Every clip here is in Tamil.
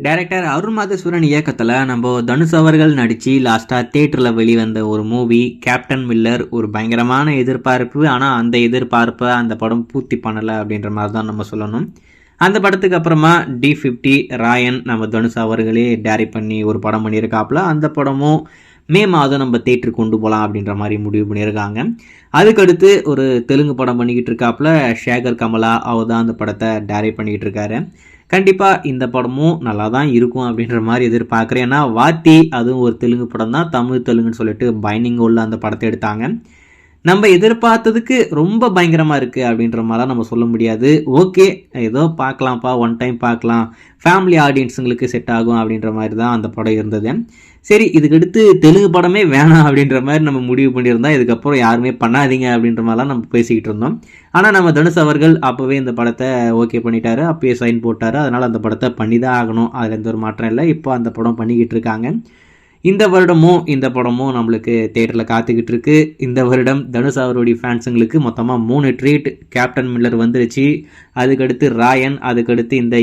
டைரக்டர் அருண் மாதேஸ்வரன் இயக்கத்தில் நம்ம தனுஷ் அவர்கள் நடித்து லாஸ்ட்டாக தேட்டரில் வெளிவந்த ஒரு மூவி கேப்டன் மில்லர். ஒரு பயங்கரமான எதிர்பார்ப்பு, ஆனால் அந்த எதிர்பார்ப்பை அந்த படம் பூர்த்தி பண்ணலை அப்படின்ற மாதிரி தான் நம்ம சொல்லணும். அந்த படத்துக்கு அப்புறமா D50 ராயன் நம்ம தனுஷ் அவர்களே டைரக்ட் பண்ணி ஒரு படம் பண்ணியிருக்காப்புல. அந்த படமும் மே மாதம் நம்ம தேட்டருக்கு கொண்டு போகலாம் அப்படின்ற மாதிரி முடிவு பண்ணியிருக்காங்க. அதுக்கடுத்து ஒரு தெலுங்கு படம் பண்ணிக்கிட்டு இருக்காப்புல சேகர் கமலா. அவர் தான் அந்த படத்தை டைரக்ட் பண்ணிக்கிட்டு இருக்காரு. கண்டிப்பாக இந்த படமும் நல்லா தான் இருக்கும் அப்படின்ற மாதிரி எதிர்பார்க்குறேன். ஏன்னா வாத்தி அதுவும் ஒரு தெலுங்கு படம் தான், தமிழ் தெலுங்குன்னு சொல்லிட்டு பைண்டிங் உள்ள அந்த படத்தை எடுத்தாங்க. நம்ம எதிர்பார்த்ததுக்கு ரொம்ப பயங்கரமாக இருக்குது அப்படின்ற மாதிரிலாம் நம்ம சொல்ல முடியாது. ஓகே, ஏதோ பார்க்கலாம்ப்பா, ஒன் டைம் பார்க்கலாம், ஃபேமிலி ஆடியன்ஸுங்களுக்கு செட் ஆகும் அப்படின்ற மாதிரி தான் அந்த படம் இருந்தது. சரி, இதுக்கடுத்து தெலுங்கு படமே வேணாம் அப்படின்ற மாதிரி நம்ம முடிவு பண்ணியிருந்தோம். இதுக்கப்புறம் யாருமே பண்ணாதீங்க அப்படின்ற மாதிரிலாம் நம்ம பேசிக்கிட்டு இருந்தோம். ஆனால் நம்ம தனுஷ் அவர்கள் அப்போவே இந்த படத்தை ஓகே பண்ணிட்டாரு, அப்போயே சைன் போட்டார். அதனால் அந்த படத்தை பண்ணி தான் ஆகணும், அதில் எந்த ஒரு மாற்றம் இல்லை. இப்போ அந்த படம் பண்ணிக்கிட்டு இருக்காங்க. இந்த படமும் நம்மளுக்கு தேட்டரில் காத்துக்கிட்டு இருக்கு. இந்த வருடம் தனுஷ் அவருடைய ஃபேன்ஸுங்களுக்கு மொத்தமாக 3 ட்ரீட். கேப்டன் மில்லர் வந்துருச்சு, அதுக்கடுத்து ராயன், அதுக்கடுத்து இந்த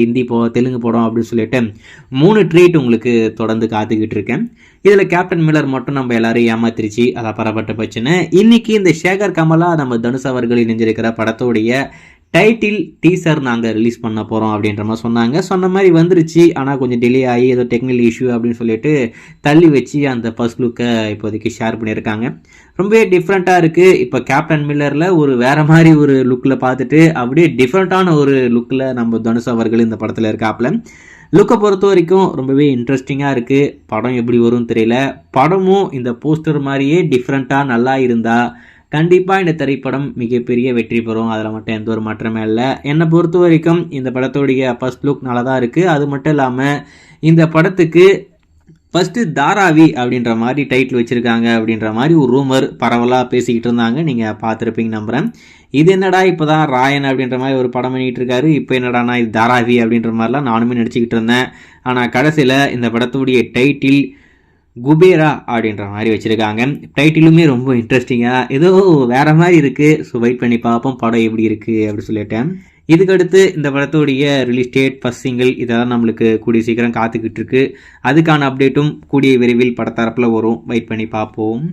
தெலுங்கு படம் அப்படின்னு சொல்லிட்டு 3 ட்ரீட் உங்களுக்கு தொடர்ந்து காத்துக்கிட்டு இருக்கேன். இதில் கேப்டன் மில்லர் மட்டும் நம்ம எல்லாரும் ஏமாத்திருச்சு, அதை பரப்பட்ட பிரச்சனை. இன்னைக்கு இந்த சேகர் கமலா நம்ம தனுஷ் அவர்கள் இணைஞ்சிருக்கிற படத்தோடைய டைட்டில் டீசர் நாங்கள் ரிலீஸ் பண்ண போகிறோம் அப்படின்ற மாதிரி சொன்ன மாதிரி வந்துருச்சு. ஆனால் கொஞ்சம் டிலே ஆகி ஏதோ டெக்னிக்கல் இஷ்யூ அப்படின்னு சொல்லிட்டு தள்ளி வச்சு அந்த ஃபர்ஸ்ட் லுக்கை இப்போதைக்கு ஷேர் பண்ணியிருக்காங்க. ரொம்பவே டிஃப்ரெண்ட்டாக இருக்குது. இப்போ கேப்டன் மில்லரில் ஒரு வேறு மாதிரி ஒரு லுக்கில் பார்த்துட்டு அப்படியே டிஃப்ரெண்ட்டான ஒரு லுக்கில் நம்ம தனுஷ் அவர்கள் இந்த படத்தில் இருக்காப்புல. லுக்கை பொறுத்த வரைக்கும் ரொம்பவே இன்ட்ரெஸ்டிங்காக இருக்குது. படம் எப்படி வரும்னு தெரியல. படமும் இந்த போஸ்டர் மாதிரியே டிஃப்ரெண்ட்டாக நல்லா இருந்தால் கண்டிப்பாக இந்த திரைப்படம் மிகப்பெரிய வெற்றி பெறும். அதில் மட்டும் எந்த ஒரு மாற்றமே இல்லை. என்னை பொறுத்த வரைக்கும் இந்த படத்தோடைய ஃபர்ஸ்ட் லுக் நல்லா தான் இருக்குது. அது மட்டும் இல்லாமல் இந்த படத்துக்கு ஃபஸ்ட்டு தாராவி அப்படின்ற மாதிரி டைட்டில் வச்சுருக்காங்க அப்படின்ற மாதிரி ஒரு ரூமர் பரவலாக பேசிக்கிட்டு இருந்தாங்க. நீங்கள் பார்த்துருப்பீங்க நம்புகிறேன். இது என்னடா இப்போ தான் ராயன் அப்படின்ற மாதிரி ஒரு படம் பண்ணிகிட்டு இருக்காரு, இப்போ என்னடானா இது தாராவி அப்படின்ற மாதிரிலாம் நானுமே நடிச்சுக்கிட்டு இருந்தேன். ஆனால் கடைசியில் இந்த படத்துடைய டைட்டில் குபேரா அப்படின்ற மாதிரி வச்சுருக்காங்க. டைட்டிலுமே ரொம்ப இன்ட்ரெஸ்டிங்காக ஏதோ வேறு மாதிரி இருக்குது. ஸோ வெயிட் பண்ணி பார்ப்போம் படம் எப்படி இருக்குது அப்படி சொல்லிட்டேன். இதுக்கடுத்து இந்த படத்தோடைய ரிலீஸ் டேட், ஃபர்ஸ்ட் சிங்கிள் இதெல்லாம் நம்மளுக்கு கூடிய சீக்கிரம் காத்துக்கிட்டு இருக்கு. அதுக்கான அப்டேட்டும் கூடிய விரைவில் படத்தரப்பில் வரும். வெயிட் பண்ணி பார்ப்போம்.